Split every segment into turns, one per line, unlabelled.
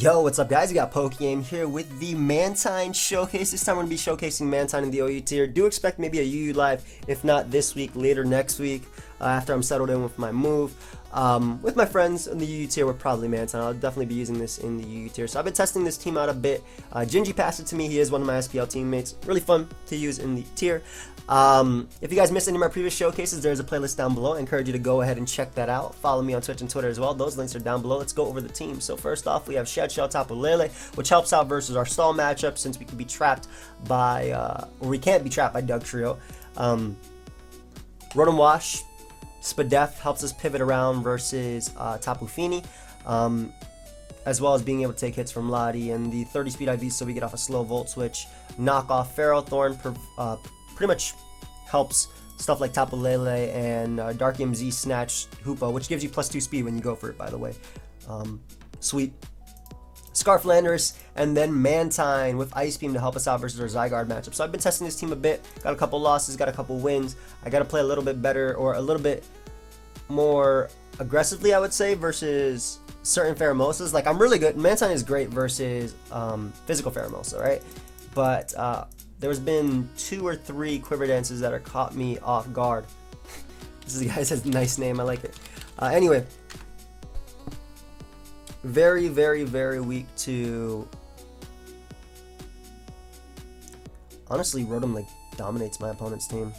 Yo, what's up guys? We got pokeaim here with the Mantine showcase. This time we're going to be showcasing Mantine in the OU tier. Do expect maybe a UU live, if not this week, later next week, after I'm settled in with my move. With my friends in the UU tier, we're probably Mantine. I'll definitely be using this in the UU tier. So I've been testing this team out a bit. Gingy passed it to me. He is one of my SPL teammates. Really fun to use in the tier. If you guys missed any of my previous showcases, there's a playlist down below. I encourage you to go ahead and check that out. Follow me on Twitch and Twitter as well. Those links are down below. Let's go over the team. So first off, we have Shell Tapu Lele, which helps out versus our stall matchup since we can be trapped by, or we can't be trapped by Doug Trio. Rotom Wash, Spadef helps us pivot around versus Tapu Fini, as well as being able to take hits from Lottie, and the 30 speed IV so we get off a slow Volt Switch. Knock off Ferrothorn, pretty much helps stuff like Tapu Lele and DarkMZ Snatch Hoopa, which gives you +2 speed when you go for it, by the way. Sweet. Scarf Landers, and then Mantine with Ice Beam to help us out versus our Zygarde matchup. So I've been testing this team a bit, got a couple losses, got a couple wins. I got to play a little bit better, or a little bit more aggressively, I would say, versus certain Pheromosas. Like, I'm really good. Mantine is great versus physical Pheromosa, right? But there's been 2 or 3 quiver dances that are caught me off guard. This guy has a nice name, I like it. Anyway, very weak to, honestly, Rotom like dominates my opponent's team.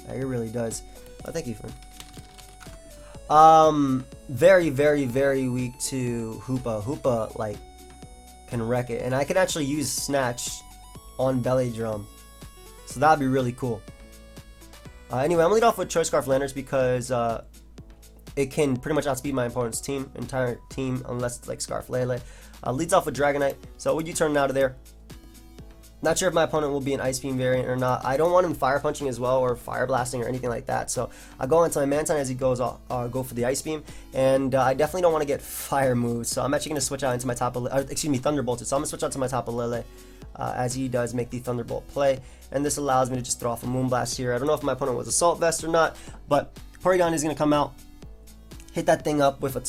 It really does. Oh, thank you, friend. Very weak to Hoopa. Hoopa like can wreck it, and I can actually use Snatch on Belly Drum, so that'd be really cool. Anyway, I'm gonna lead off with Choice Scarf Landers because it can pretty much outspeed my opponent's entire team, unless it's like Scarf Lele. Leads off with Dragonite, so would you turn out of there? Not sure if my opponent will be an Ice Beam variant or not. I don't want him Fire Punching as well, or Fire Blasting or anything like that. So I go into my Mantine as he goes, go for the Ice Beam, and I definitely don't want to get Fire moves. So I'm actually gonna switch out into my Thunderbolted. So I'm gonna switch out to my Tapu Lele as he does make the Thunderbolt play, and this allows me to just throw off a Moonblast here. I don't know if my opponent was Assault Vest or not, but Porygon is gonna come out, hit that thing up with a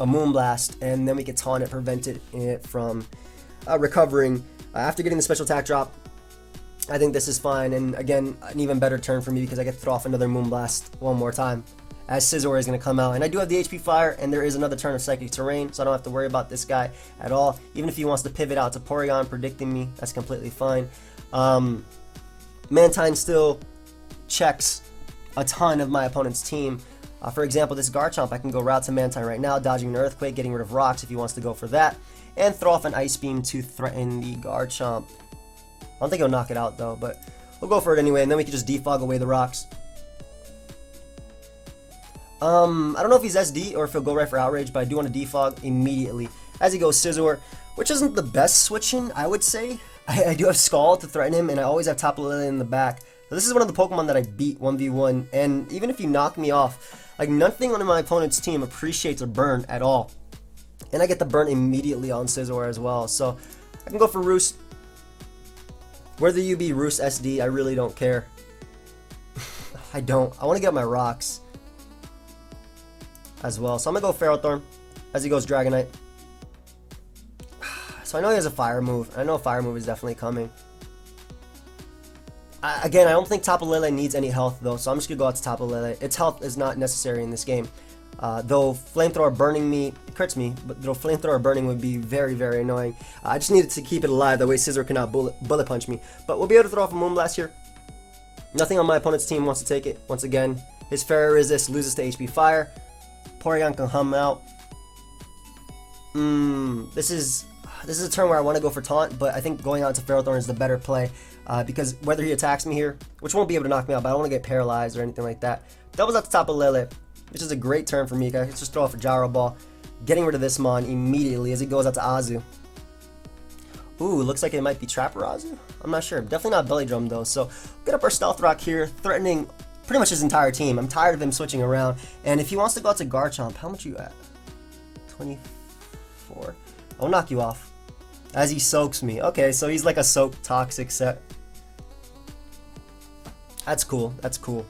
Moonblast, and then we can taunt it, prevented it from recovering. After getting the special attack drop, I think this is fine, and again, an even better turn for me because I get to throw off another Moonblast one more time, as Scizor is going to come out. And I do have the HP Fire, and there is another turn of Psychic Terrain, so I don't have to worry about this guy at all. Even if he wants to pivot out to Porygon, predicting me, that's completely fine. Mantine still checks a ton of my opponent's team. For example, this Garchomp, I can go route to Mantine right now, dodging an Earthquake, getting rid of rocks if he wants to go for that, and throw off an Ice Beam to threaten the Garchomp. I don't think he'll knock it out though, but we'll go for it anyway, and then we can just defog away the rocks. I don't know if he's SD or if he'll go right for Outrage, but I do want to defog immediately as he goes Scizor, which isn't the best switching, I would say. I do have Scald to threaten him, and I always have Tapu Lele in the back. So this is one of the Pokemon that I beat 1v1, and even if you knock me off, like, nothing on my opponent's team appreciates a burn at all. And I get the burn immediately on Scizor as well. So I can go for Roost. Whether you be Roost SD, I really don't care. I don't. I want to get my rocks as well. So I'm going to go Ferrothorn as he goes Dragonite. So I know he has a Fire move. I know a Fire move is definitely coming. Again, I don't think Tapu Lele needs any health though, so I'm just going to go out to Tapu Lele. Its health is not necessary in this game. Though Flamethrower burning me, it crits me, but though Flamethrower burning would be very annoying. I just needed to keep it alive, that way Scizor cannot bullet punch me. But we'll be able to throw off a Moonblast here. Nothing on my opponent's team wants to take it. Once again, his Ferro Resist loses to HP Fire. Porygon can hum out. This is a turn where I want to go for Taunt, but I think going out to Ferrothorn is the better play. Because whether he attacks me here, which won't be able to knock me out, but I don't want to get paralyzed or anything like that. Doubles out to Tapu Lele, which is a great turn for me. I can just throw off a Gyro Ball, getting rid of this Mon immediately as he goes out to Azu. Ooh, looks like it might be Trapper Azu? I'm not sure. Definitely not Belly Drum though. So get up our Stealth Rock here, threatening pretty much his entire team. I'm tired of him switching around. And if he wants to go out to Garchomp, how much are you at? 24. I'll knock you off as he soaks me. Okay, so he's like a soak toxic set. That's cool. That's cool.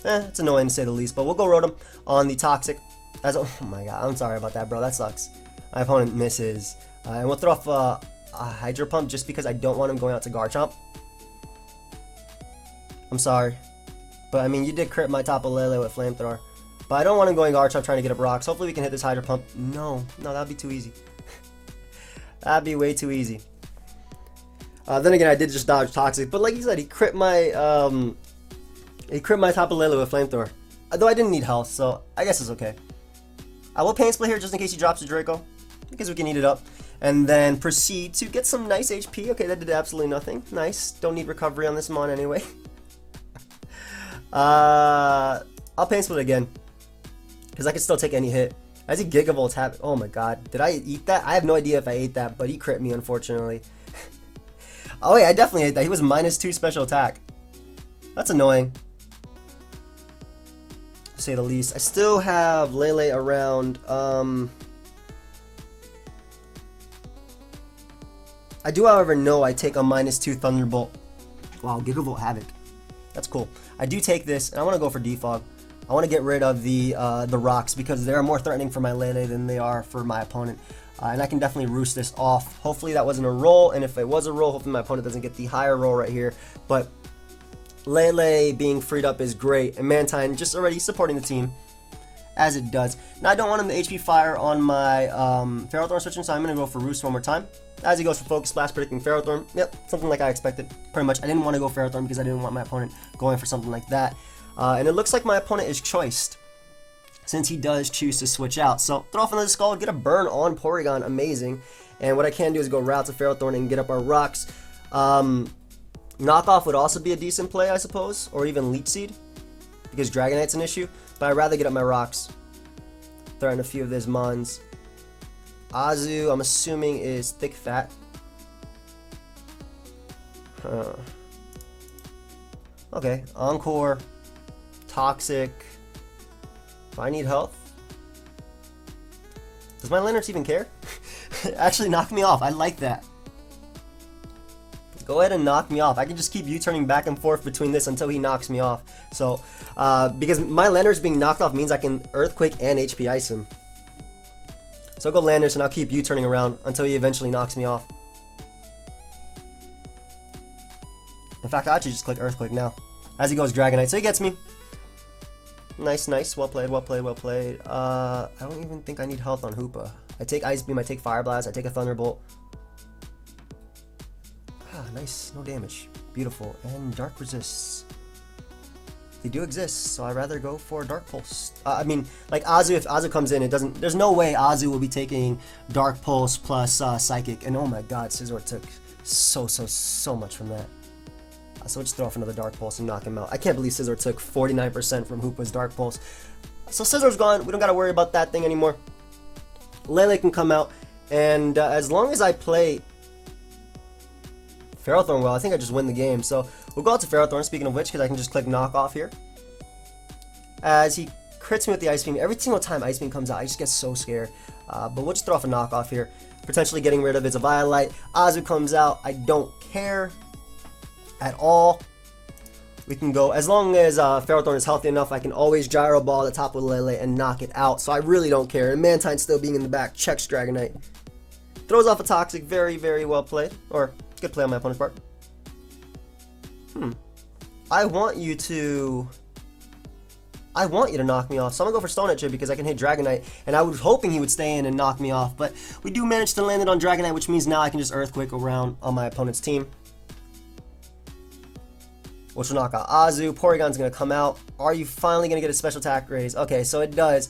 It's annoying to say the least, but we'll go Rotom on the Toxic. Oh my god, I'm sorry about that, bro. That sucks. My opponent misses. And we'll throw off a Hydro Pump just because I don't want him going out to Garchomp. I'm sorry. But I mean, you did crit my Tapu Lele with Flamethrower. But I don't want him going Garchomp trying to get up rocks. Hopefully we can hit this Hydro Pump. No, that'd be too easy. That'd be way too easy. Then again, I did just dodge Toxic. But like you said, he crit my Tapu Lele with Flamethrower. Though I didn't need health, so I guess it's okay. I will Pain Split here just in case he drops a Draco, because we can eat it up. And then proceed to get some nice HP. Okay, that did absolutely nothing. Nice. Don't need recovery on this Mon anyway. I'll Pain Split again, because I can still take any hit. As he Gigavolts have. Oh my god. Did I eat that? I have no idea if I ate that, but he crit me, unfortunately. Oh wait, I definitely ate that. He was -2 special attack. That's annoying, to say the least. I still have Lele around. I do, however, know I take a -2 Thunderbolt. Wow, Gigavolt Havoc. That's cool. I do take this, and I want to go for Defog. I want to get rid of the rocks because they're more threatening for my Lele than they are for my opponent. And I can definitely roost this off. Hopefully that wasn't a roll, and if it was a roll, hopefully my opponent doesn't get the higher roll right here. But Lele being freed up is great, and Mantine just already supporting the team, as it does. Now I don't want him to HP Fire on my Ferrothorn switching, so I'm going to go for Roost one more time. As he goes for Focus Blast, predicting Ferrothorn. Yep, something like I expected. Pretty much, I didn't want to go Ferrothorn because I didn't want my opponent going for something like that. And it looks like my opponent is choiced, since he does choose to switch out. So, throw off another Skull, get a burn on Porygon, amazing. And what I can do is go route to Ferrothorn and get up our rocks. Knockoff would also be a decent play, I suppose, or even Leech Seed, because Dragonite's an issue. But I'd rather get up my rocks. Threaten a few of these Mons. Azu, I'm assuming, is Thick Fat. Okay, Encore, Toxic. Do I need health? Does my Lantern even care? Actually, knock me off. I like that. Go ahead and knock me off. I can just keep U-turning back and forth between this until he knocks me off. So, because my Landers being knocked off means I can Earthquake and HP Ice him. So I'll go Landers and I'll keep U-turning around until he eventually knocks me off. In fact, I'll actually just click Earthquake now. As he goes Dragonite, so he gets me. Nice, nice. Well played, well played, well played. I don't even think I need health on Hoopa. I take Ice Beam, I take Fire Blast, I take a Thunderbolt. Ah, nice. No damage. Beautiful. And Dark Resists. They do exist, so I'd rather go for Dark Pulse. I mean, like Azu, if Azu comes in, it doesn't. There's no way Azu will be taking Dark Pulse plus Psychic. And oh my god, Scizor took so much from that. So we'll just throw off another Dark Pulse and knock him out. I can't believe Scizor took 49% from Hoopa's Dark Pulse. So Scizor's gone. We don't got to worry about that thing anymore. Lele can come out. And as long as I play Ferrothorn well, I think I just win the game. So we'll go out to Ferrothorn, speaking of which, because I can just click Knock Off here. As he crits me with the Ice Beam. Every single time Ice Beam comes out, I just get so scared. But we'll just throw off a Knock Off here. Potentially getting rid of his Violite. Azu comes out. I don't care at all. We can go, as long as Ferrothorn is healthy enough, I can always Gyro Ball the top of Lele and knock it out. So I really don't care. And Mantine still being in the back, checks Dragonite. Throws off a Toxic, very, very well played. Or, good play on my opponent's part. I want you to knock me off. So I'm going to go for Stone Edge here because I can hit Dragonite. And I was hoping he would stay in and knock me off. But we do manage to land it on Dragonite, which means now I can just Earthquake around on my opponent's team, which will knock out Azu. Porygon's going to come out. Are you finally going to get a special attack raise? Okay, so it does,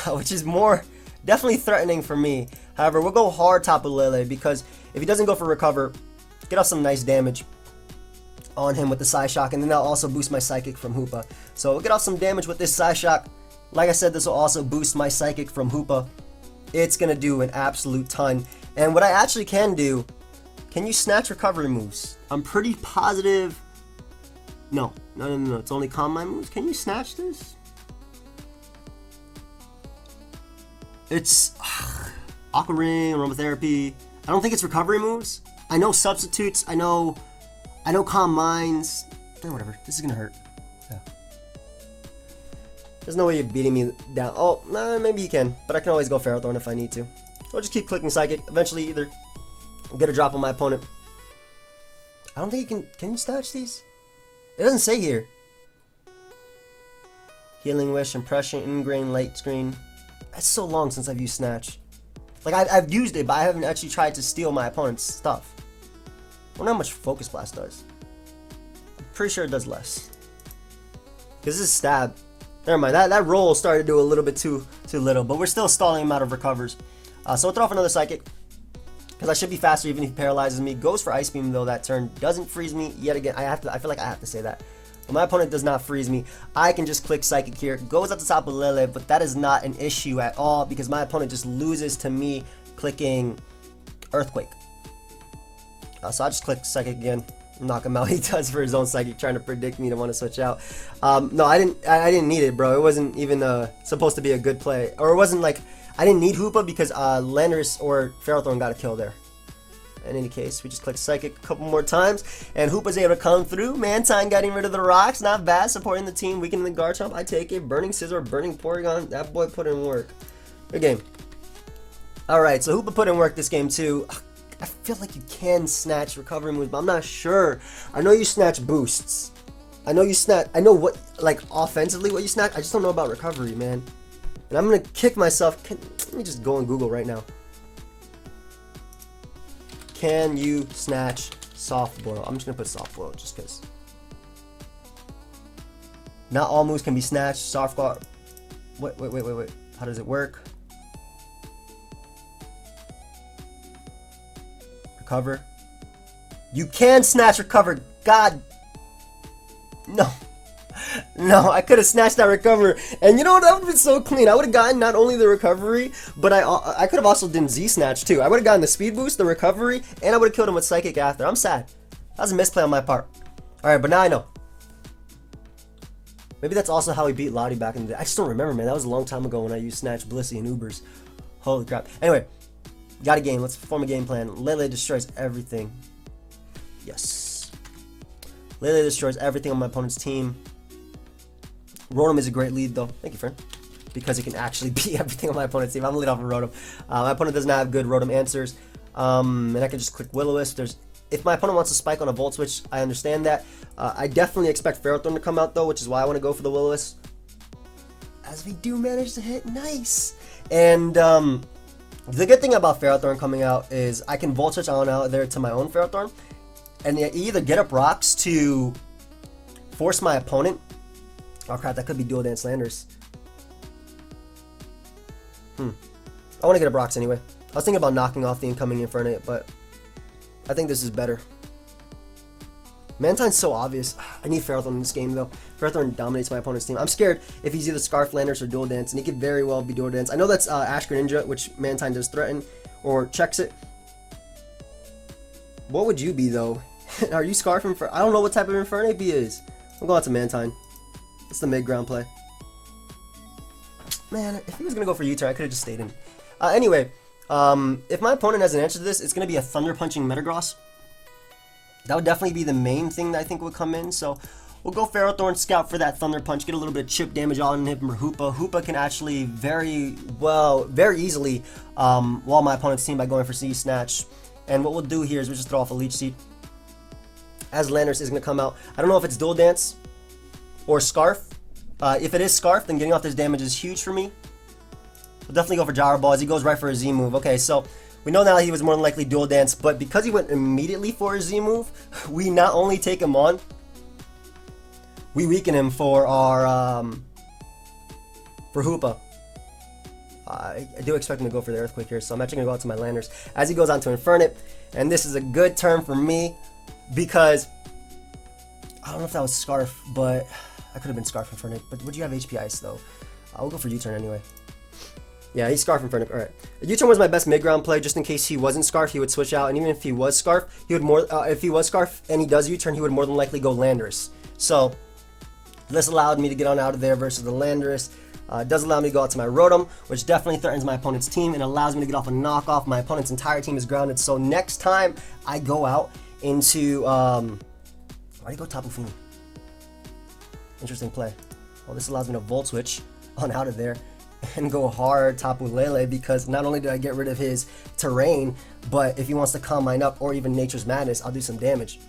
which is more definitely threatening for me. However, we'll go hard top of Lele because if he doesn't go for Recover, get off some nice damage on him with the Psyshock, and then that'll also boost my Psychic from Hoopa. So we'll get off some damage with this Psyshock. Like I said, this will also boost my Psychic from Hoopa. It's going to do an absolute ton. And what I actually can do, can you snatch recovery moves? I'm pretty positive. No, it's only Calm Mind moves. Can you snatch this? It's Aqua Ring, Aromatherapy. I don't think it's recovery moves. I know substitutes. I know Calm Minds. Whatever. This is gonna hurt. Yeah. There's no way you're beating me down. Oh, nah, maybe you can, but I can always go Ferrothorn if I need to. I'll just keep clicking Psychic. Eventually, either get a drop on my opponent. I don't think you can you snatch these? It doesn't say here. Healing Wish, Impression, Ingrain, Light Screen. That's so long since I've used Snatch. Like, I've used it, but I haven't actually tried to steal my opponent's stuff. I wonder how much Focus Blast does. I'm pretty sure it does less. Because this is Stab. Never mind, that roll started to do a little bit too little, but we're still stalling him out of recovers. So we'll throw off another Psychic. Because I should be faster even if he paralyzes me. Goes for Ice Beam though that turn. Doesn't freeze me. Yet again, I feel like I have to say that. But my opponent does not freeze me. I can just click Psychic here. Goes at the top of Lele, but that is not an issue at all because my opponent just loses to me clicking Earthquake. So I just click Psychic again. Knock him out. He does for his own Psychic, trying to predict me to want to switch out. No, I didn't need it, bro. It wasn't even supposed to be a good play. Or it wasn't like... I didn't need Hoopa because Landorus or Ferrothorn got a kill there. In any case, we just click Psychic a couple more times, and Hoopa's able to come through. Mantine getting rid of the rocks, not bad. Supporting the team, weakening the Garchomp. I take it. Burning Scissor, Burning Porygon. That boy put in work. Good game. Alright, so Hoopa put in work this game too. I feel like you can snatch recovery moves, but I'm not sure. I know you snatch boosts. I know you snatch. I know what, like, offensively what you snatch. I just don't know about recovery, man. And I'm gonna kick myself. Let me just go on Google right now. Can you snatch soft boil? I'm just gonna put soft boil just because. Not all moves can be snatched. Soft boil. Wait. How does it work? Recover. You can snatch recover. God. No. No, I could have snatched that recover, and you know what? That would have been so clean. I would have gotten not only the recovery, but I could have also done Z snatch too. I would have gotten the speed boost, the recovery, and I would have killed him with Psychic after. I'm sad. That was a misplay on my part. All right, but now I know. Maybe that's also how we beat Lottie back in the day. I just don't remember, man. That was a long time ago when I used Snatch, Blissey, and Ubers. Holy crap. Anyway, got a game. Let's form a game plan. Lele destroys everything. Yes. Lele destroys everything on my opponent's team. Rotom is a great lead though. Thank you, friend. Because it can actually beat everything on my opponent's team. I'm gonna lead off of Rotom. My opponent does not have good Rotom answers. And I can just click Will-O-Wisp. If my opponent wants to spike on a Volt Switch, I understand that. I definitely expect Ferrothorn to come out though, which is why I want to go for the Will-O-Wisp. As we do manage to hit, nice. And the good thing about Ferrothorn coming out is I can Volt Switch on out there to my own Ferrothorn. And either get up rocks to force my opponent. Oh crap, that could be Dual Dance Landers. I want to get up rocks anyway. I was thinking about knocking off the incoming Infernape, but I think this is better. Mantine's so obvious. I need Ferrothorn in this game though. Ferrothorn dominates my opponent's team. I'm scared if he's either Scarf Landers or Dual Dance, and he could very well be Dual Dance. I know that's Ash Greninja, which Mantine does threaten or checks it. What would you be though? Are you Scarf Infernape? I don't know what type of Infernape he is. I'm going out to Mantine. It's the mid-ground play. Man, if he was going to go for U-turn, I could have just stayed in. Anyway, if my opponent has an answer to this, it's going to be a Thunder Punching Metagross. That would definitely be the main thing that I think would come in. So we'll go Ferrothorn, scout for that Thunder Punch, get a little bit of chip damage on him or Hoopa. Hoopa can actually very easily wall my opponent's team by going for C Snatch. And what we'll do here is we'll just throw off a Leech Seed. As Landorus is going to come out. I don't know if it's Dual Dance or Scarf. If it is Scarf, then getting off this damage is huge for me. We'll definitely go for Gyro Ball as he goes right for a Z move. Okay, so we know now he was more than likely Dual Dance, but because he went immediately for a Z move, we not only take him on, we weaken him for our for Hoopa. I do expect him to go for the Earthquake here, so I'm actually going to go out to my Landers as he goes on to Infernape, and this is a good turn for me because I don't know if that was Scarf, but I could have been Scarf Infernape. But would you have HP Ice though? I'll go for U-turn anyway. Yeah, he's Scarf Infernape. Alright. U-turn was my best mid-ground play just in case he wasn't Scarf, he would switch out. And even if he was Scarf, he would if he was Scarf and he does U-turn, he would more than likely go Landorus. So this allowed me to get on out of there versus the Landorus. It does allow me to go out to my Rotom, which definitely threatens my opponent's team and allows me to get off a knockoff. My opponent's entire team is grounded. So next time I go out into why do you go Tapu Fini? Interesting play. Well, this allows me to Volt Switch on out of there and go hard Tapu Lele, because not only did I get rid of his terrain, but if he wants to calm mine up or even Nature's Madness, I'll do some damage.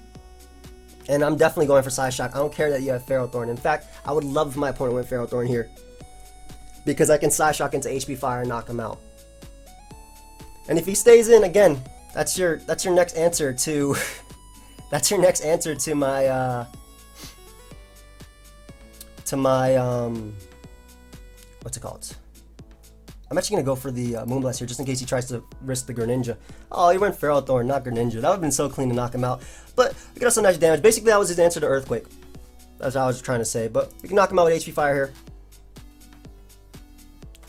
And I'm definitely going for Side Shock. I don't care that you have Ferrothorn. In fact, I would love if my opponent went Ferrothorn here, because I can Side Shock into HP Fire and knock him out. And if he stays in, again, that's your next answer to that's your next answer to my what's it called? I'm actually gonna go for the Moonblast here, just in case he tries to risk the Greninja. Oh, he went Ferrothorn, not Greninja. That would have been so clean to knock him out. But we got some nice damage. Basically, that was his answer to Earthquake. That's what I was trying to say. But we can knock him out with HP Fire here.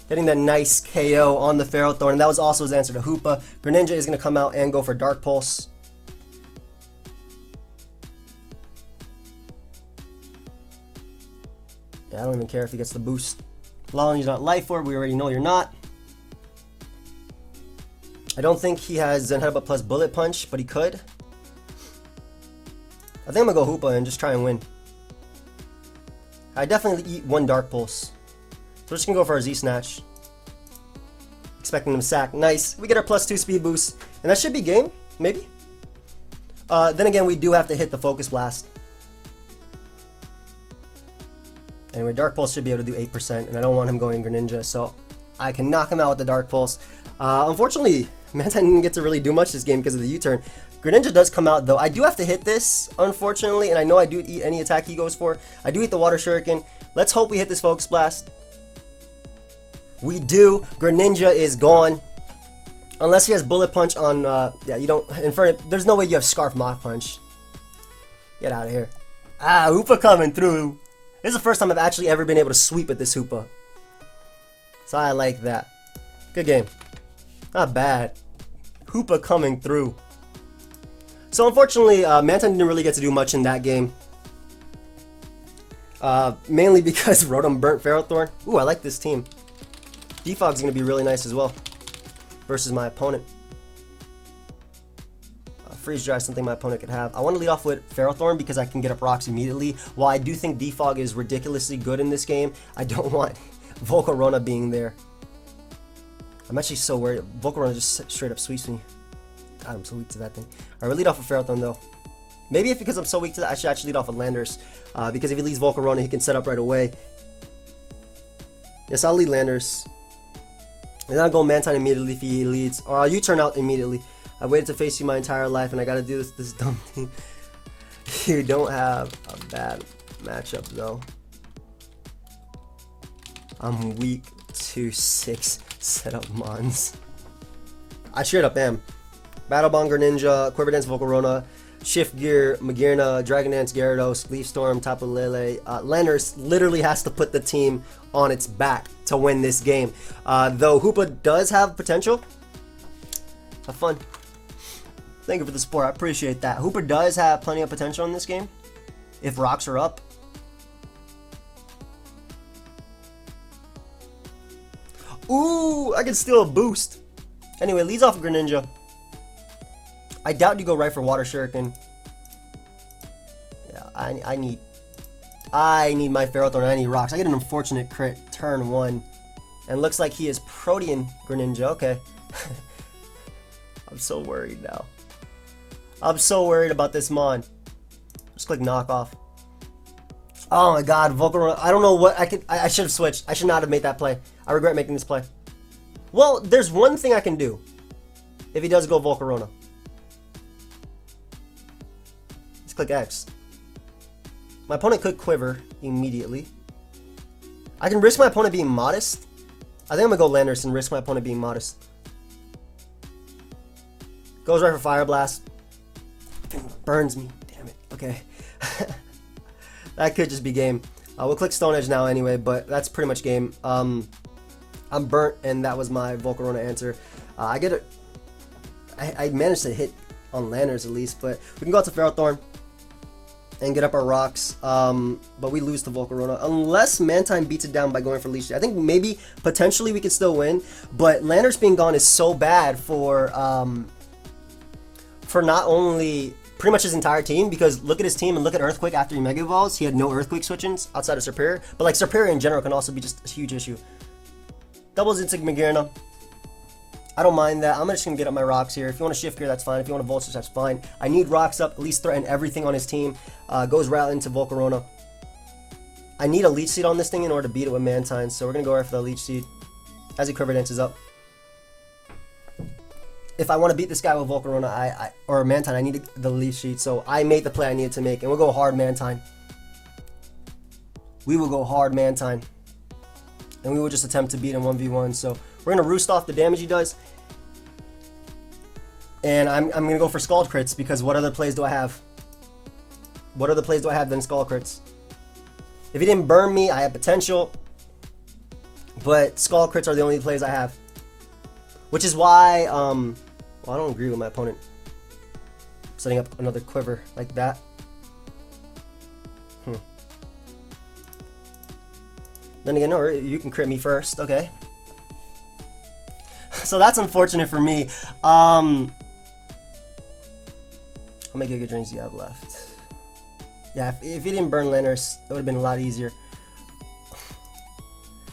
Getting that nice KO on the Ferrothorn. And that was also his answer to Hoopa. Greninja is gonna come out and go for Dark Pulse. Yeah, I don't even care if he gets the boost. As long as he's not Life Orb, we already know you're not. I don't think he has Zen Headbutt plus Bullet Punch, but he could. I think I'm gonna go Hoopa and just try and win. I definitely eat one Dark Pulse. So we're just gonna go for our Z Snatch. Expecting him to sack. Nice. We get our +2 speed boost. And that should be game, maybe? Then again, we do have to hit the Focus Blast. Anyway, Dark Pulse should be able to do 8%, and I don't want him going Greninja, so I can knock him out with the Dark Pulse. Unfortunately, Mantine didn't get to really do much this game because of the U-turn. Greninja does come out, though. I do have to hit this, unfortunately, and I know I do eat any attack he goes for. I do eat the Water Shuriken. Let's hope we hit this Focus Blast. We do. Greninja is gone. Unless he has Bullet Punch on, yeah, you don't, in front of, there's no way you have Scarf Mach Punch. Get out of here. Ah, Hoopa coming through. This is the first time I've actually ever been able to sweep at this Hoopa. So I like that. Good game. Not bad. Hoopa coming through. So unfortunately, Mantine didn't really get to do much in that game. Mainly because Rotom burnt Ferrothorn. Ooh, I like this team. Defog's going to be really nice as well. Versus my opponent. Freeze Dry is something my opponent could have. I want to lead off with Ferrothorn because I can get up rocks immediately. While I do think Defog is ridiculously good in this game, I don't want Volcarona being there. I'm actually so worried. Volcarona just straight up sweeps me. God, I'm so weak to that thing. Alright, we'll lead off with Ferrothorn though. Maybe if because I'm so weak to that, I should actually lead off with Landers. Because if he leads Volcarona, he can set up right away. Yes, I'll lead Landers. And then I'll go Mantine immediately if he leads. Or I'll U-turn out immediately. I waited to face you my entire life, and I gotta do this dumb thing. You don't have a bad matchup, though. I'm weak to 6 setup mons. I straight up am. Battle Bond Greninja, Quiver Dance Volcarona, Shift Gear, Magearna, Dragon Dance Gyarados, Leaf Storm, Tapu Lele. Landers literally has to put the team on its back to win this game. Though Hoopa does have potential. Have fun. Thank you for the support. I appreciate that. Hoopa does have plenty of potential in this game if rocks are up. Ooh, I can steal a boost. Anyway, leads off Greninja. I doubt you go right for Water Shuriken. Yeah, I need my Ferrothorn. I need rocks. I get an unfortunate crit turn 1. And looks like he is Protean Greninja. Okay. I'm so worried now. I'm so worried about this mon. Just click knockoff. Oh my god, Volcarona. I don't know what I should have switched. I should not have made that play. I regret making this play. Well, there's one thing I can do if he does go Volcarona. Just click X. My opponent could quiver immediately. I can risk my opponent being modest. I think I'm gonna go Landers and risk my opponent being modest. Goes right for Fire Blast. Burns me. Damn it. Okay. That could just be game. We'll click Stone Edge now anyway, but that's pretty much game. I'm burnt, and that was my Volcarona answer. I managed to hit on Landers at least, but we can go out to Ferrothorn and get up our rocks. But we lose to Volcarona unless Mantine beats it down by going for Leech. I think maybe potentially we could still win, but Landers being gone is so bad for not only pretty much his entire team, because look at his team and look at Earthquake after he Mega Evolves. He had no Earthquake switch-ins outside of Serperior, but like Serperior in general can also be just a huge issue. Doubles into Magearna. I don't mind that. I'm just going to get up my rocks here. If you want to shift gear, that's fine. If you want to Volt Switch, that's fine. I need rocks up, at least threaten everything on his team. Goes right into Volcarona. I need a Leech Seed on this thing in order to beat it with Mantine, so we're going to go right for the Leech Seed as he Quiver Dances up. If I want to beat this guy with Volcarona or Mantine, I need the Leech Seed, so I made the play I needed to make, and we'll go hard Mantine. We will go hard Mantine. And we will just attempt to beat him 1v1, so we're going to roost off the damage he does. And I'm going to go for Scald crits, because what other plays do I have? What other plays do I have than Scald crits? If he didn't burn me, I have potential. But Scald crits are the only plays I have. Which is why, well, I don't agree with my opponent setting up another quiver like that. Then again, no, you can crit me first, okay. So that's unfortunate for me. How many Giga Drains do you have left? Yeah, if he didn't burn Landers, it would have been a lot easier.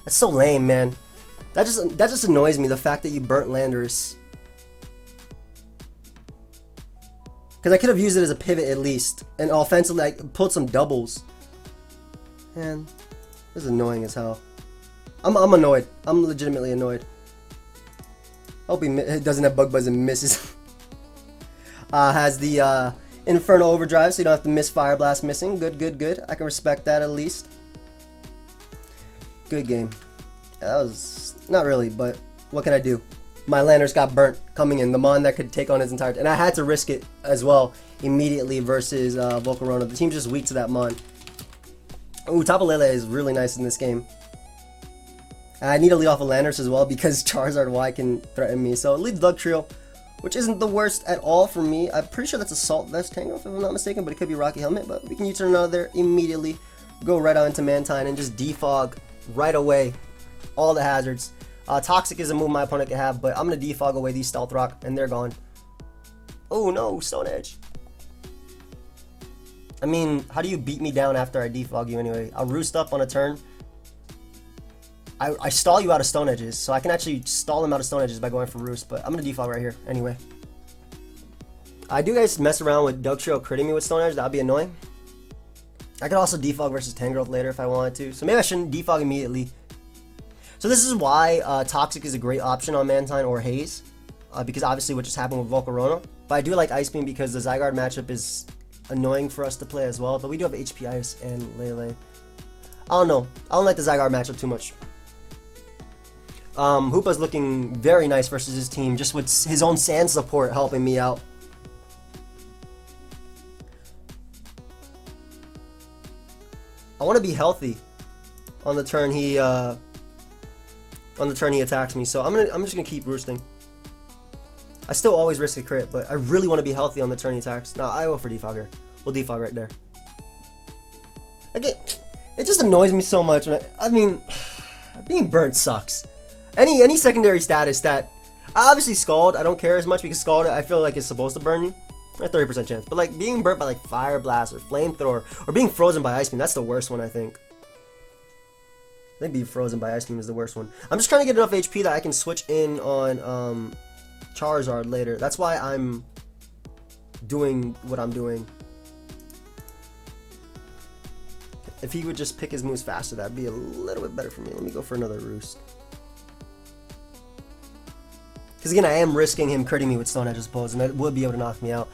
That's so lame, man. That just annoys me, the fact that you burnt Landers. Because I could have used it as a pivot at least, and offensively I pulled some doubles. Man, this is annoying as hell. I'm annoyed. I'm legitimately annoyed. Hope he doesn't have Bug Buzz and misses. Has the Infernal Overdrive, so you don't have to miss Fire Blast missing. Good, good, good. I can respect that at least. Good game. That was not really, but what can I do? My Landers got burnt coming in. The Mon that could take on his entire, and I had to risk it as well immediately versus Volcarona. The team's just weak to that Mon. Ooh, Tapu Lele is really nice in this game. I need to lead off of Landers as well because Charizard Y can threaten me. So it leads Dugtrio, which isn't the worst at all for me. I'm pretty sure that's Assault Vest Tangrowth if I'm not mistaken, but it could be Rocky Helmet. But we can U-turn out of there immediately, go right on into Mantine and just defog right away all the hazards. Toxic is a move my opponent can have, but I'm going to defog away these Stealth Rock and they're gone. Oh no, Stone Edge. I mean, how do you beat me down after I defog you anyway? I'll roost up on a turn. I stall you out of Stone Edges, so I can actually stall him out of Stone Edges by going for Roost, but I'm going to defog right here anyway. I do guys mess around with Dugtrio critting me with Stone Edge, that would be annoying. I could also defog versus Tangrowth later if I wanted to, so maybe I shouldn't defog immediately. So this is why Toxic is a great option on Mantine or Haze, because obviously what just happened with Volcarona. But I do like Ice Beam because the Zygarde matchup is annoying for us to play as well, but we do have HP Ice and Lele. I don't know, I don't like the Zygarde matchup too much. Hoopa's looking very nice versus his team, just with his own sand support helping me out. I want to be healthy on the turn he attacks me, so I'm just gonna keep roosting. I still always risk a crit, but I really want to be healthy on the turn he attacks. No, I go for defogger. We'll defog right there. Again, it just annoys me so much. I mean, being burnt sucks. Any secondary status that, obviously Scald, I don't care as much because Scald I feel like is supposed to burn you. A 30% chance. But like being burnt by like Fire Blast or Flamethrower or being frozen by Ice Beam, that's the worst one I think. I think being frozen by Ice Beam is the worst one. I'm just trying to get enough HP that I can switch in on Charizard later. That's why I'm doing what I'm doing. If he would just pick his moves faster, that'd be a little bit better for me. Let me go for another Roost. Because again, I am risking him critting me with Stone Edge, I suppose, and that would be able to knock me out.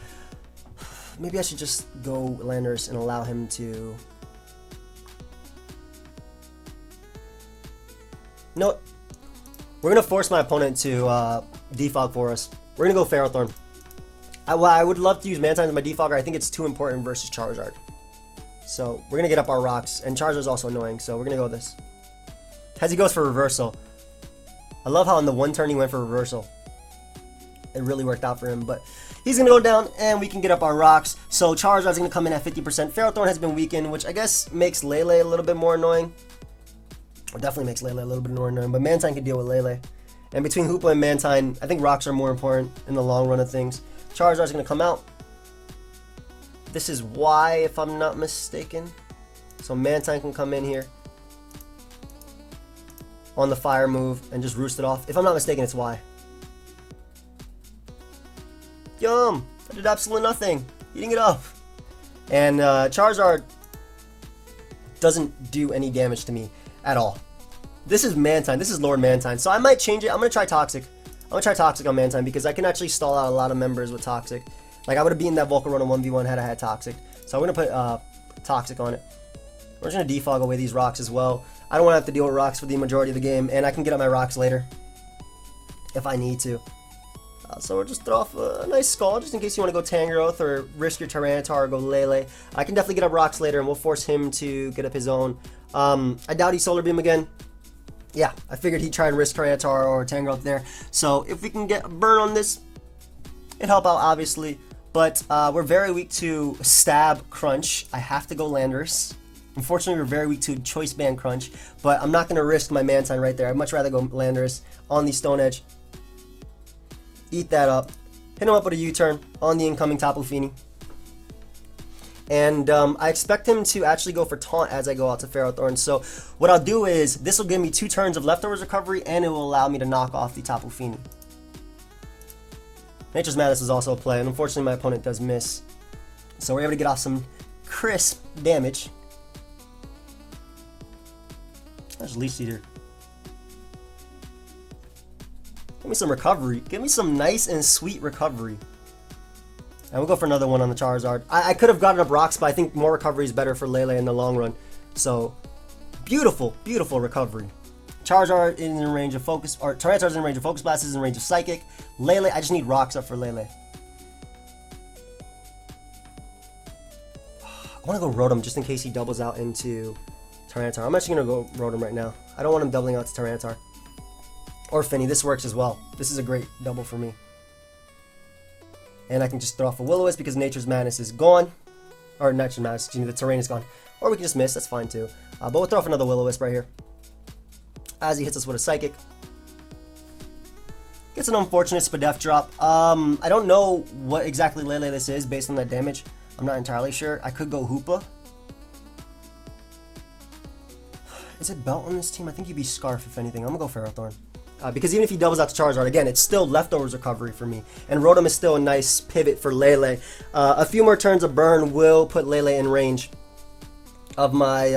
Maybe I should just go Landers and allow him to... No, we're going to force my opponent to defog for us. We're going to go Ferrothorn. I would love to use Mantine as my defogger. I think it's too important versus Charizard. So we're going to get up our rocks, and Charizard's also annoying, so we're going to go with this. As he goes for Reversal. I love how on the one turn he went for Reversal. It really worked out for him, but he's going to go down, and we can get up our rocks. So Charizard's going to come in at 50%. Ferrothorn has been weakened, which I guess makes Lele a little bit more annoying. Or definitely makes Lele a little bit more annoying, but Mantine can deal with Lele. And between Hoopa and Mantine, I think rocks are more important in the long run of things. Charizard's going to come out. This is Y, if I'm not mistaken. So Mantine can come in here on the fire move and just roost it off. If I'm not mistaken, it's Y. Yum! I did absolutely nothing. Eating it up. And Charizard doesn't do any damage to me at all. This is Mantine. This is Lord Mantine. So I might change it. I'm going to try Toxic. I'm going to try Toxic on Mantine because I can actually stall out a lot of members with Toxic. Like, I would have beaten that Volcarona 1v1 had I had Toxic. So we're going to put Toxic on it. We're just going to defog away these rocks as well. I don't want to have to deal with rocks for the majority of the game, and I can get up my rocks later if I need to. So we'll just throw off a nice Skull just in case you want to go Tangrowth or risk your Tyranitar or go Lele. I can definitely get up rocks later, and we'll force him to get up his own. I doubt he Solar Beam again. Yeah, I figured he'd try and risk Tyranitar or Tangrowth there. So if we can get a burn on this, it'd help out, obviously. But we're very weak to Stab Crunch. I have to go Landorus. Unfortunately, we're very weak to Choice Band Crunch, but I'm not going to risk my Mantine right there. I'd much rather go Landorus on the Stone Edge. Eat that up. Hit him up with a U-turn on the incoming Tapu Fini. And I expect him to actually go for Taunt as I go out to Ferrothorn. So what I'll do is, this will give me 2 turns of Leftovers recovery, and it will allow me to knock off the Tapu Fini. Nature's Madness is also a play, and unfortunately my opponent does miss. So we're able to get off some crisp damage. There's Leech Seeder. Give me some recovery. Give me some nice and sweet recovery. And we'll go for another one on the Charizard. I could have gotten up rocks, but I think more recovery is better for Lele in the long run. So, beautiful, beautiful recovery. Charizard is in range of Focus, or Tyranitar is in range of Focus Blast, is in range of Psychic. Lele, I just need rocks up for Lele. I want to go Rotom just in case he doubles out into Tyranitar. I'm actually going to go Rotom right now. I don't want him doubling out to Tyranitar. Or Finny. This works as well. This is a great double for me. And I can just throw off a Will-O-Wisp because Nature's Madness is gone. Or Nature's Madness, excuse me, the Terrain is gone. Or we can just miss, that's fine too. But we'll throw off another Will-O-Wisp right here. As he hits us with a Psychic. Gets an unfortunate Spadef drop. I don't know what exactly Lele this is based on that damage. I'm not entirely sure. I could go Hoopa. Is it Belt on this team? I think he'd be Scarf if anything. I'm going to go Ferrothorn. Because even if he doubles out to Charizard, again, it's still Leftovers recovery for me. And Rotom is still a nice pivot for Lele. A few more turns of Burn will put Lele in range of my...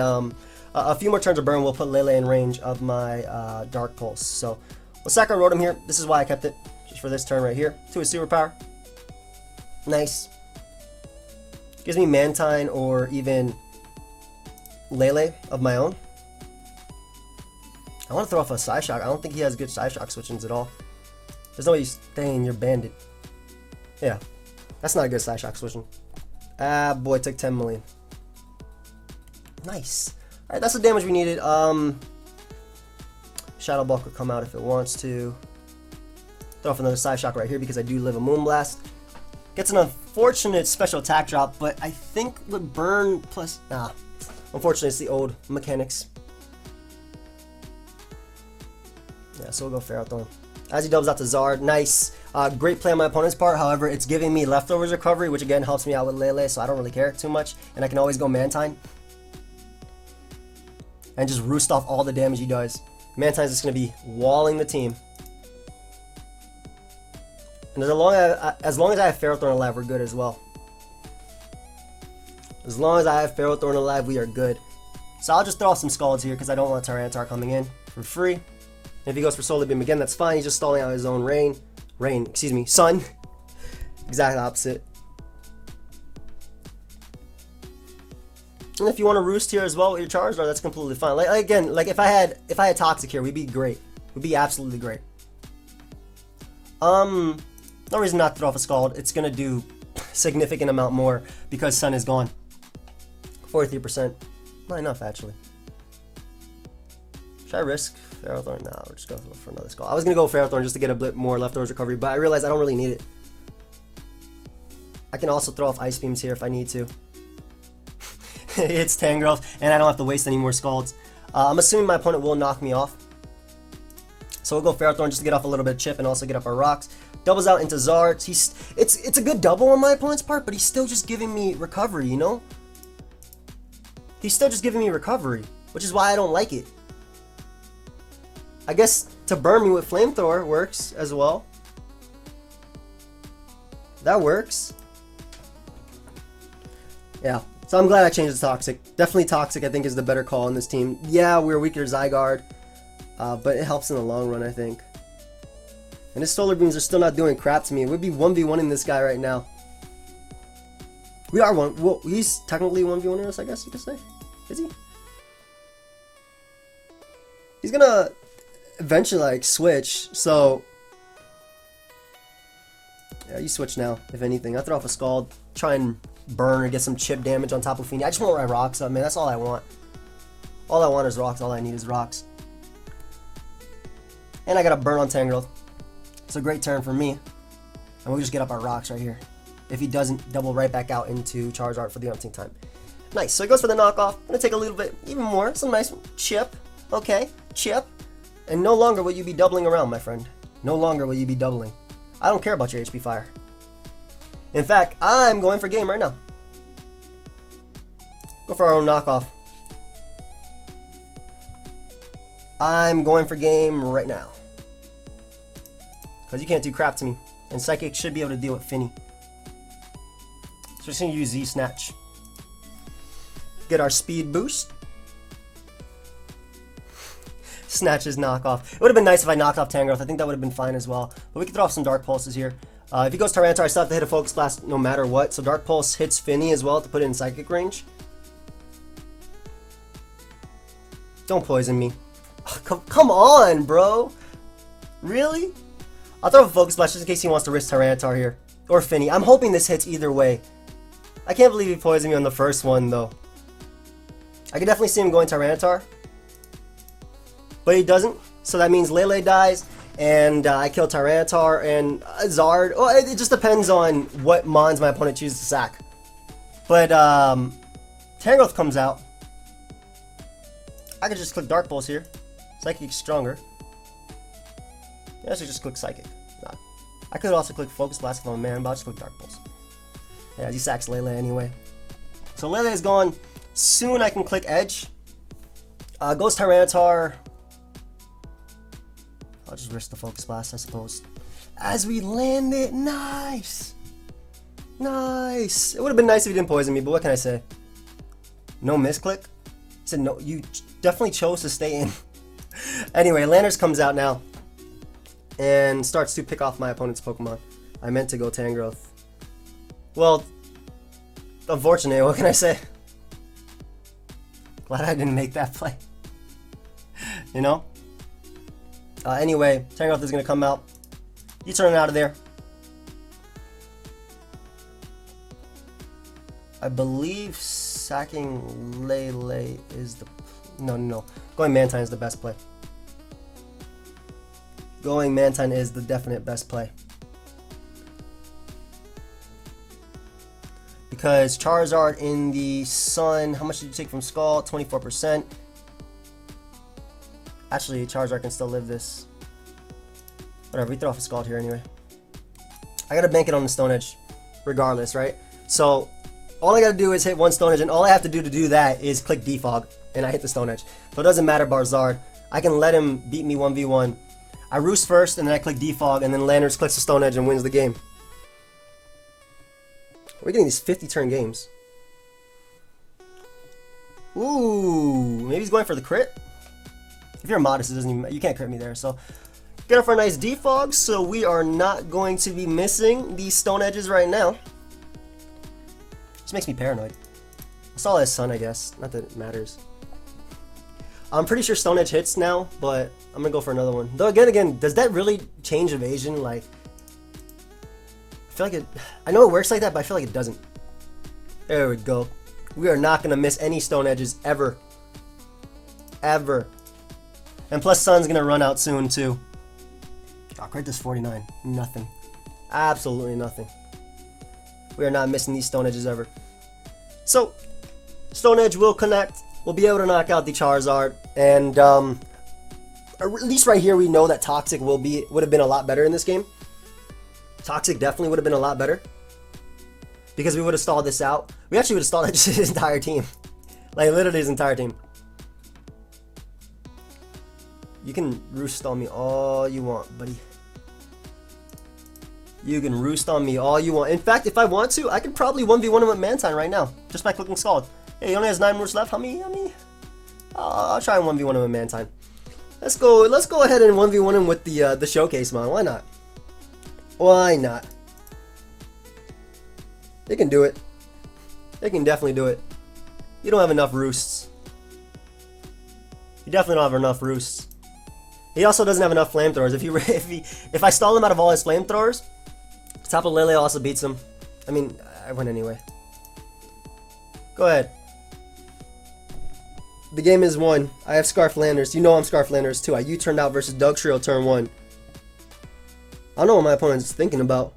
a few more turns of Burn will put Lele in range of my Dark Pulse. So, we'll sack our Rotom here. This is why I kept it. Just for this turn right here. To his Superpower. Nice. Gives me Mantine or even Lele of my own. I want to throw off a Psyshock. I don't think he has good Psyshock switch-ins at all. There's no way he's staying, you're banded. Yeah. That's not a good Psyshock switch-in. Ah, boy, took 10 million. Nice. Alright, that's the damage we needed. Shadow Ball could come out if it wants to. Throw off another Psyshock right here because I do live a Moonblast. Gets an unfortunate special attack drop, but I think with Burn plus... Nah. Unfortunately, it's the old mechanics. Yeah, so we'll go Ferrothorn. As he doubles out to Zard, nice. Great play on my opponent's part, however, it's giving me Leftovers recovery, which again helps me out with Lele, so I don't really care too much. And I can always go Mantine. And just roost off all the damage he does. Mantine's just going to be walling the team. And as long as I have Ferrothorn alive, we're good as well. As long as I have Ferrothorn alive, we are good. So I'll just throw off some Scalds here, because I don't want Tyranitar coming in for free. If he goes for Solar Beam again, that's fine. He's just stalling out his own Sun. Exact opposite. And if you want to roost here as well with your Charizard, that's completely fine. Like again, like if I had Toxic here, we'd be great. We'd be absolutely great. No reason not to throw off a Scald. It's gonna do significant amount more because Sun is gone. 43%. Not enough actually. Should I risk Ferrothorn? No, we're just going for another Skull. I was going to go Ferrothorn just to get a bit more Leftovers recovery, but I realized I don't really need it. I can also throw off Ice Beams here if I need to. It's Tangrowth, and I don't have to waste any more Scalds. I'm assuming my opponent will knock me off. So we'll go Ferrothorn just to get off a little bit of chip and also get up our rocks. Doubles out into Zard. It's a good double on my opponent's part, but he's still just giving me recovery, you know? He's still just giving me recovery, which is why I don't like it. I guess to burn me with Flamethrower works as well. That works. Yeah, so I'm glad I changed to Toxic. Definitely Toxic, I think, is the better call on this team. Yeah, we're weaker Zygarde, but it helps in the long run, I think. And his Solar Beams are still not doing crap to me. We'd be 1v1ing this guy right now. We are one. Well, he's technically 1v1ing us, I guess you could say. Is he? He's gonna eventually, like, switch, so... Yeah, you switch now, if anything. I throw off a Scald, try and burn or get some chip damage on top of Feeny. I just want my rocks up, man. That's all I want. All I want is rocks. All I need is rocks. And I got a burn on Tangrowth. It's a great turn for me. And we'll just get up our rocks right here. If he doesn't double right back out into Charizard for the umpteenth time. Nice. So he goes for the knockoff. I'm going to take a little bit, even more. Some nice chip. Okay. Chip. And no longer will you be doubling around, my friend. No longer will you be doubling. I don't care about your HP fire. In fact, I'm going for game right now. Go for our own knockoff. I'm going for game right now. Because you can't do crap to me. And Psychic should be able to deal with Finny. So we're just going to use Z-Snatch. Get our speed boost. Snatch's knockoff. It would have been nice if I knocked off Tangrowth. I think that would have been fine as well. But we can throw off some Dark Pulses here. If he goes Tyranitar, I still have to hit a Focus Blast no matter what. So Dark Pulse hits Finny as well to put it in Psychic range. Don't poison me. Oh, come on, bro. Really? I'll throw a Focus Blast just in case he wants to risk Tyranitar here. Or Finny. I'm hoping this hits either way. I can't believe he poisoned me on the first one, though. I can definitely see him going Tyranitar. But he doesn't. So that means Lele dies. And I kill Tyranitar and Zard. Oh, it just depends on what mons my opponent chooses to sack. But Tangrowth comes out. I could just click Dark Pulse here. Psychic's stronger. Yeah, I should just click Psychic. Nah. I could also click Focus Blast if I'm a man, but I'll just click Dark Pulse. Yeah, he sacks Lele anyway. So Lele is gone. Soon I can click Edge. Goes Tyranitar. I'll just risk the Focus Blast, I suppose. As we land it, nice! Nice! It would have been nice if he didn't poison me, but what can I say? No misclick? He said no, you definitely chose to stay in. Anyway, Landers comes out now. And starts to pick off my opponent's Pokemon. I meant to go Tangrowth. Well, unfortunate, what can I say? Glad I didn't make that play. You know? Anyway, Tangrowth is going to come out. You turn it out of there. I believe sacking Lele is the... No. Going Mantine is the best play. Going Mantine is the definite best play. Because Charizard in the Sun, how much did you take from Skull? 24%. Actually, Charizard can still live this. Whatever, we throw off a Scald here anyway. I gotta bank it on the Stone Edge, regardless, right? So, all I gotta do is hit one Stone Edge, and all I have to do that is click Defog, and I hit the Stone Edge. So it doesn't matter, Barzard. I can let him beat me 1v1. I roost first, and then I click Defog, and then Landers clicks the Stone Edge and wins the game. We're getting these 50-turn games. Ooh, maybe he's going for the crit? If you're modest, it doesn't even, you can't crit me there. So get off our nice defog, so we are not going to be missing these Stone Edges right now. This makes me paranoid. I saw his Sun, I guess. Not that it matters. I'm pretty sure Stone Edge hits now, but I'm gonna go for another one. Though again, does that really change evasion? Like, I feel like it. I know it works like that, but I feel like it doesn't. There we go. We are not gonna miss any Stone Edges ever. Ever. And plus Sun's gonna run out soon too. Oh, crit this 49. Nothing. Absolutely nothing. We are not missing these Stone Edges ever. So, Stone Edge will connect. We'll be able to knock out the Charizard. And at least right here we know that Toxic would have been a lot better in this game. Toxic definitely would have been a lot better. Because we would have stalled this out. We actually would have stalled out just his entire team. Like literally his entire team. You can roost on me all you want, buddy. You can roost on me all you want. In fact, if I want to, I can probably 1v1 him with Mantine right now. Just by clicking Scald. Hey, he only has 9 moves left. How many? I'll try and 1v1 him with Mantine. Let's go ahead and 1v1 him with the showcase mon. Why not? Why not? They can do it. They can definitely do it. You don't have enough roosts. You definitely don't have enough roosts. He also doesn't have enough flamethrowers. If I stall him out of all his flamethrowers, Tapu Lele also beats him. I mean, I win anyway. Go ahead. The game is won. I have Scarflanders. You know I'm Scarflanders too. I U-turned out versus Dugtrio turn 1. I don't know what my opponent's thinking about.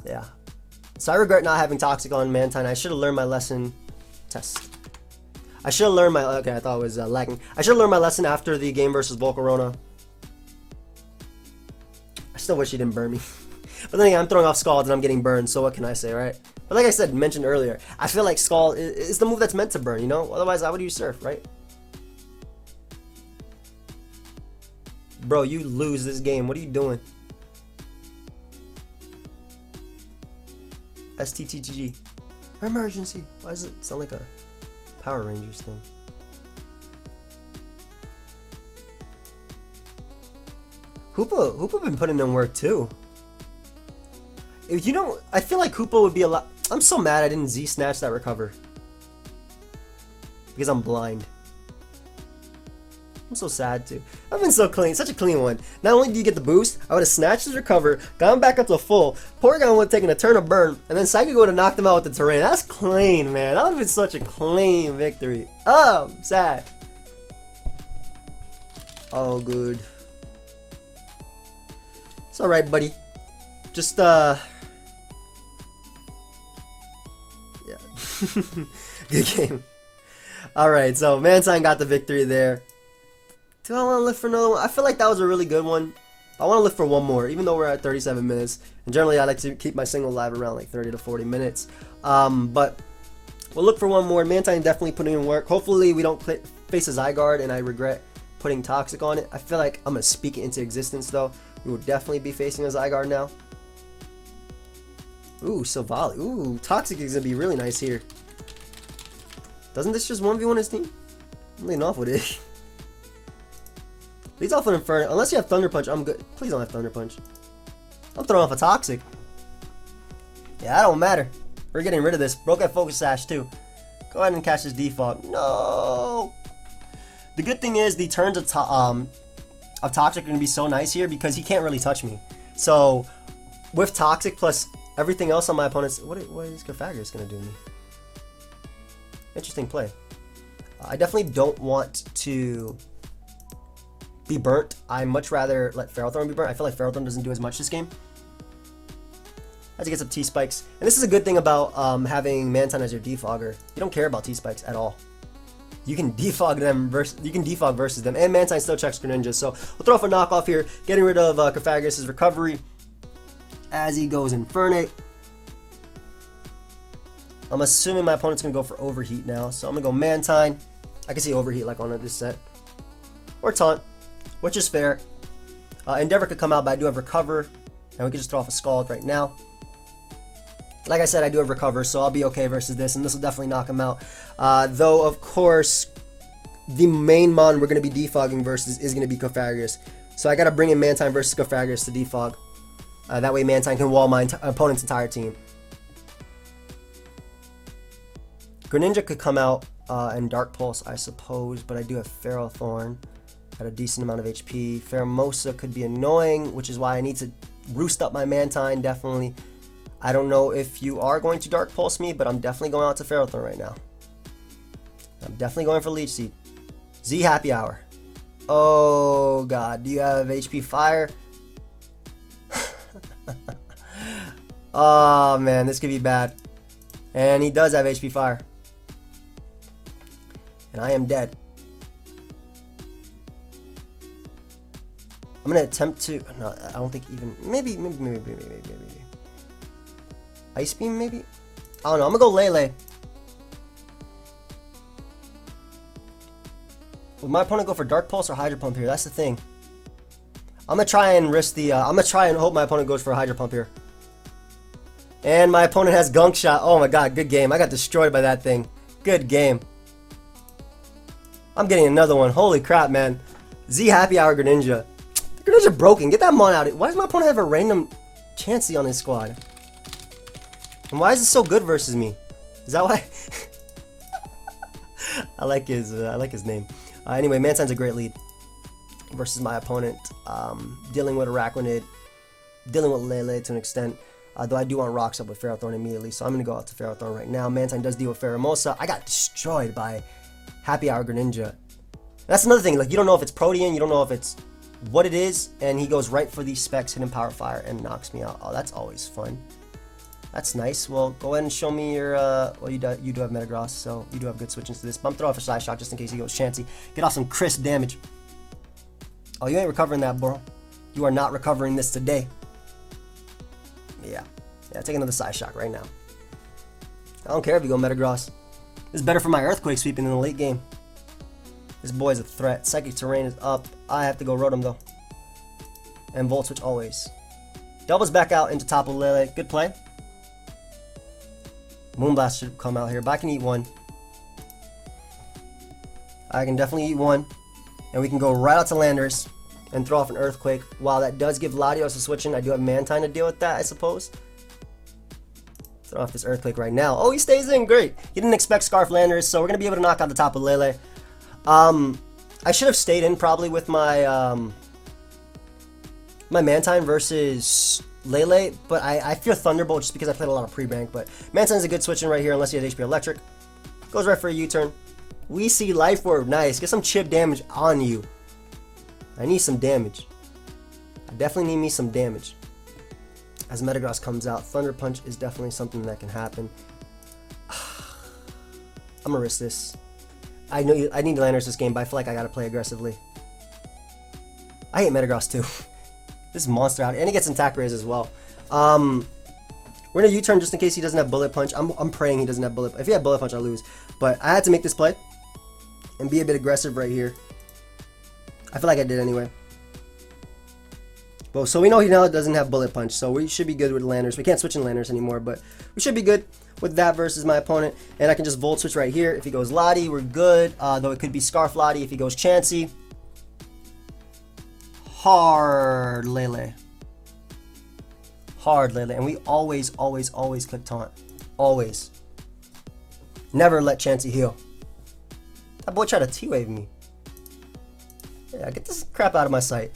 Yeah. So I regret not having Toxic on Mantine. I should have learned my lesson. Test. I should have learned my... Okay, I thought it was lagging. I should have learned my lesson after the game versus Volcarona. I still wish he didn't burn me. But then again, I'm throwing off Scald and I'm getting burned, so what can I say, right? But like I said, mentioned earlier, I feel like Scald is the move that's meant to burn, you know? Otherwise, I would use Surf, right? Bro, you lose this game. What are you doing? STTTG. Emergency. Why does it sound like a Power Rangers thing? Hoopa been putting in work too. You know, I feel like Hoopa would be a lot... I'm so mad I didn't Z-snatch that recover. Because I'm blind. I'm so sad too. I've been so clean, such a clean one. Not only do you get the boost, I would have snatched his recover, gone back up to full, Porygon would have taken a turn of burn, and then Psychic would have knocked him out with the terrain. That's clean, man. That would have been such a clean victory. Oh, I'm sad. Oh, good. It's alright, buddy. Just, yeah. Good game. Alright, so Mantine got the victory there. Do I want to live for another one? I feel like that was a really good one. I want to live for one more, even though we're at 37 minutes. And generally, I like to keep my single live around like 30 to 40 minutes. But we'll look for one more. Mantine definitely putting in work. Hopefully, we don't face a Zygarde, and I regret putting Toxic on it. I feel like I'm going to speak it into existence, though. We will definitely be facing a Zygarde now. Ooh, Silvally. Ooh, Toxic is going to be really nice here. Doesn't this just 1v1 his team? I'm leading off with it. Leads off an Inferno. Unless you have Thunder Punch, I'm good. Please don't have Thunder Punch. I'm throwing off a Toxic. Yeah, that don't matter. We're getting rid of this. Broke that Focus Sash too. Go ahead and catch this Defog. No! The good thing is the turns of Toxic are going to be so nice here because he can't really touch me. So, with Toxic plus everything else on my opponent's... What is Cofagrigus going to do to me? Interesting play. I definitely don't want to be burnt. I much rather let Ferrothorn be burnt. I feel like Ferrothorn doesn't do as much this game. As he gets up T-Spikes. And this is a good thing about having Mantine as your defogger. You don't care about T-Spikes at all. You can defog them versus them. And Mantine still checks Greninja. So we'll throw off a knockoff here. Getting rid of Cofagrigus' recovery. As he goes Infernape. I'm assuming my opponent's going to go for Overheat now. So I'm going to go Mantine. I can see Overheat like on this set. Or Taunt. Which is fair. Endeavor could come out, but I do have Recover. And we can just throw off a Scald right now. Like I said, I do have Recover, so I'll be okay versus this. And this will definitely knock him out. Though, of course, the main mon we're going to be defogging versus is going to be Cofagrigus. So I got to bring in Mantine versus Cofagrigus to defog. That way Mantine can wall my opponent's entire team. Greninja could come out and Dark Pulse, I suppose. But I do have Ferrothorn at a decent amount of HP. Pheromosa could be annoying, which is why I need to roost up my Mantine, definitely. I don't know if you are going to Dark Pulse me, but I'm definitely going out to Ferrothorn right now. I'm definitely going for Leech Seed. Z Happy Hour. Oh god, do you have HP Fire? Oh man, this could be bad. And he does have HP Fire. And I am dead. I'm gonna attempt to. No, I don't think even. Maybe. Ice Beam, maybe? I don't know. I'm gonna go Lele. Will my opponent go for Dark Pulse or Hydro Pump here? That's the thing. I'm gonna try and risk the. I'm gonna try and hope my opponent goes for a Hydro Pump here. And my opponent has Gunk Shot. Oh my god, good game. I got destroyed by that thing. Good game. I'm getting another one. Holy crap, man. Z Happy Hour Greninja. Greninja broken. Get that Mon out. Why does my opponent have a random Chansey on his squad? And why is it so good versus me? Is that why? I like his name. Anyway, Mantine's a great lead versus my opponent. Dealing with Araquanid, dealing with Lele to an extent. Though I do want Rocks up with Ferrothorn immediately, so I'm going to go out to Ferrothorn right now. Mantine does deal with Pheromosa. I got destroyed by Happy Hour Greninja. That's another thing, like you don't know if it's Protean, you don't know if it's what it is, and he goes right for these specs, Hidden Power Fire, and knocks me out. Oh, that's always fun. That's nice. Well, go ahead and show me your, well, you do have Metagross, so you do have good switchings to this. Bump throw off a Side Shock just in case he goes Chansey. Get off some crisp damage. Oh, you ain't recovering that, bro. You are not recovering this today. Yeah, take another Side Shock right now. I don't care if you go Metagross. This is better for my Earthquake sweeping in the late game. This boy's a threat. Psychic Terrain is up. I have to go Rotom though. And Volt Switch always. Doubles back out into Tapu Lele. Good play. Moonblast should come out here, but I can eat one. I can definitely eat one. And we can go right out to Landers and throw off an Earthquake. While that does give Latios a switch in, I do have Mantine to deal with that, I suppose. Throw off this Earthquake right now. Oh, he stays in. Great. He didn't expect Scarf Landers, so we're going to be able to knock out the Tapu Lele. I should have stayed in probably with my my Mantine versus Lele, but I fear Thunderbolt just because I played a lot of pre-bank. But Mantine's a good switch in right here unless he has HP Electric. Goes right for a U-turn. We see Life Orb. Nice. Get some chip damage on you. I need some damage. I definitely need me some damage. As Metagross comes out, Thunder Punch is definitely something that can happen. I'm gonna risk this. I know I need Landers this game, but I feel like I gotta play aggressively. I hate Metagross too. This monster out, and he gets an attack raise as well. We're gonna U-turn just in case he doesn't have Bullet Punch. I'm praying he doesn't have Bullet. If he had Bullet Punch, I lose. But I had to make this play and be a bit aggressive right here. I feel like I did anyway. Well, so we know he now doesn't have Bullet Punch, so we should be good with Landers. We can't switch in Landers anymore, but we should be good with that versus my opponent. And I can just Volt Switch right here. If he goes Lottie, we're good. Though it could be Scarf Lottie if he goes Chansey. Hard Lele. Hard Lele. And we always click Taunt. Always. Never let Chansey heal. That boy tried to T-Wave me. Yeah, get this crap out of my sight.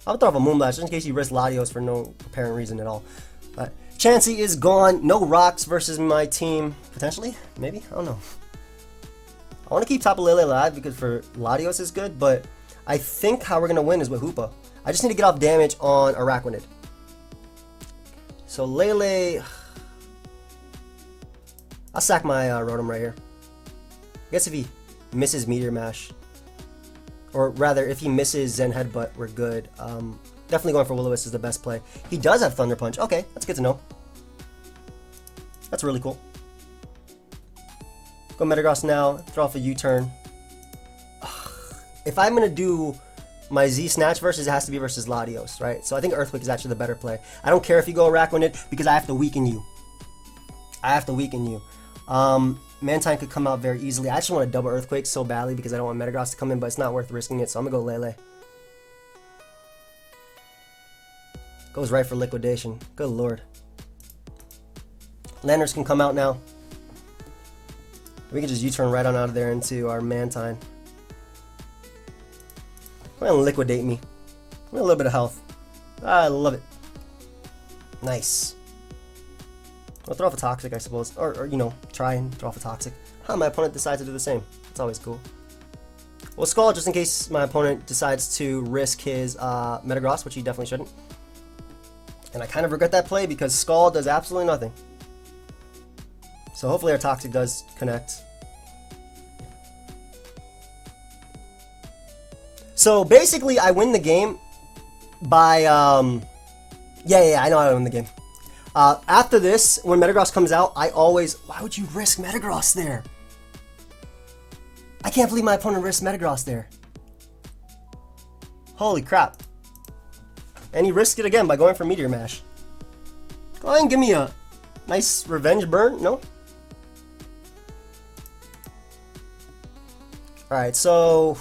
I'll throw off a Moonblast just in case you risk Latios for no apparent reason at all. Chansey is gone. No Rocks versus my team. Potentially? Maybe? I don't know. I want to keep Tapu Lele alive because for Latios is good, but I think how we're going to win is with Hoopa. I just need to get off damage on Araquanid. So Lele... I'll sack my Rotom right here. I guess if he misses Meteor Mash, or rather if he misses Zen Headbutt, we're good. Definitely going for Will-O-Wisp is the best play. He does have Thunder Punch. Okay, that's good to know. That's really cool. Go Metagross now. Throw off a U-turn. If I'm going to do my Z Snatch versus, it has to be versus Latios, right? So I think Earthquake is actually the better play. I don't care if you go Araquanid because I have to weaken you. I have to weaken you. Mantine could come out very easily. I just want to double Earthquake so badly because I don't want Metagross to come in, but it's not worth risking it, so I'm going to go Lele. Goes right for Liquidation. Good lord. Landers can come out now. We can just U-turn right on out of there into our Mantine. We're going to liquidate me. A little bit of health. I love it. Nice. I'll throw off a Toxic, I suppose. Or you know, try and throw off a Toxic. My opponent decides to do the same. It's always cool. We'll Scald just in case my opponent decides to risk his Metagross, which he definitely shouldn't. And I kind of regret that play because Scald does absolutely nothing. So hopefully our Toxic does connect. So basically, I win the game by, yeah, I know I win the game. After this, when Metagross comes out, I always, why would you risk Metagross there? I can't believe my opponent risked Metagross there. Holy crap. And he risked it again by going for Meteor Mash. Go ahead and give me a nice revenge burn, no? Alright, so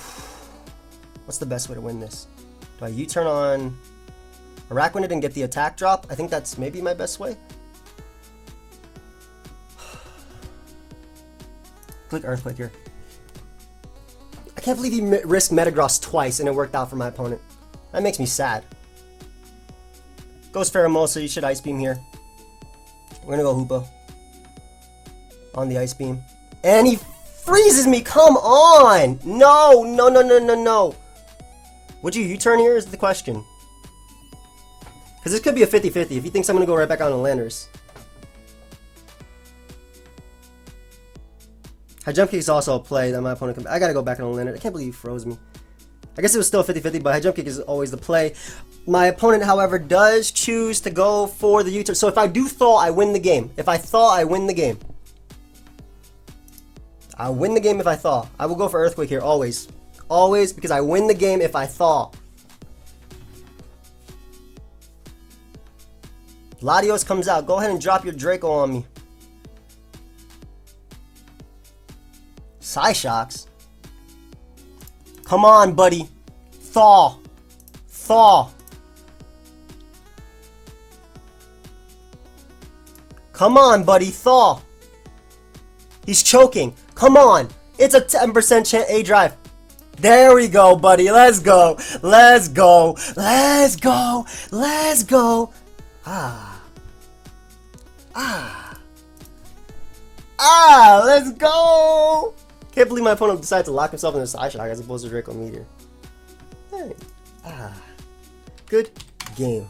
what's the best way to win this? Do I U-turn on Araquanid and get the attack drop? I think that's maybe my best way. Click Earthquake here. I can't believe he risked Metagross twice and it worked out for my opponent. That makes me sad. Goes Pheromosa, you should Ice Beam here. We're gonna go Hoopa on the Ice Beam. And he freezes me, come on! No, no, no, no, no, no. Would you U-turn here is the question. Because this could be a 50-50 if he thinks I'm gonna go right back on the Landers. High Jump Kick is also a play that my opponent can... I gotta go back on the Lander. I can't believe he froze me. I guess it was still 50-50, but High Jump Kick is always the play. My opponent, however, does choose to go for the U-turn. So if I do thaw, I win the game. If I thaw, I win the game. I win the game if I thaw. I will go for Earthquake here, always. Always, because I win the game if I thaw. Latios comes out. Go ahead and drop your Draco on me. Psyshocks? Come on, buddy. Thaw. Thaw. Come on, buddy. Thaw. He's choking. Come on. It's a 10% chance A drive. There we go, buddy. Let's go. Let's go. Let's go. Let's go. Ah. Ah. Ah. Let's go. Can't believe my opponent decided to lock himself in a Psyshock as opposed to Draco Meteor. Hey. Ah. Good game.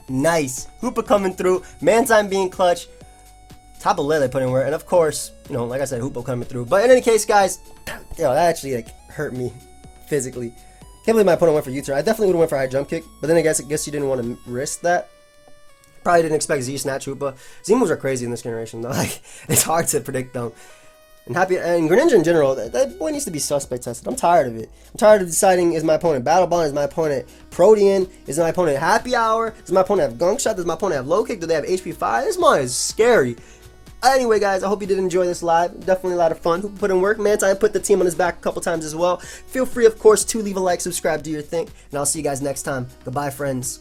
Nice. Hoopa coming through. Mantine being clutch. Top of Lele putting work. And of course, you know, like I said, Hoopa coming through. But in any case, guys, yo, that actually like hurt me physically. Can't believe my opponent went for U-turn. I definitely would have went for High Jump Kick. But then I guess you didn't want to risk that. Probably didn't expect Z Snatch Hoopa. Z moves are crazy in this generation though. Like, it's hard to predict them. And Greninja in general, that boy needs to be suspect tested. I'm tired of it. I'm tired of deciding, is my opponent Battle Bond, is my opponent Protean, is my opponent Happy Hour, does my opponent have Gunk Shot, does my opponent have Low Kick, do they have HP 5? This mod is scary. Anyway, guys, I hope you did enjoy this live. Definitely a lot of fun. Who put in work? Mantine put the team on his back a couple times as well. Feel free, of course, to leave a like, subscribe, do your thing, and I'll see you guys next time. Goodbye, friends.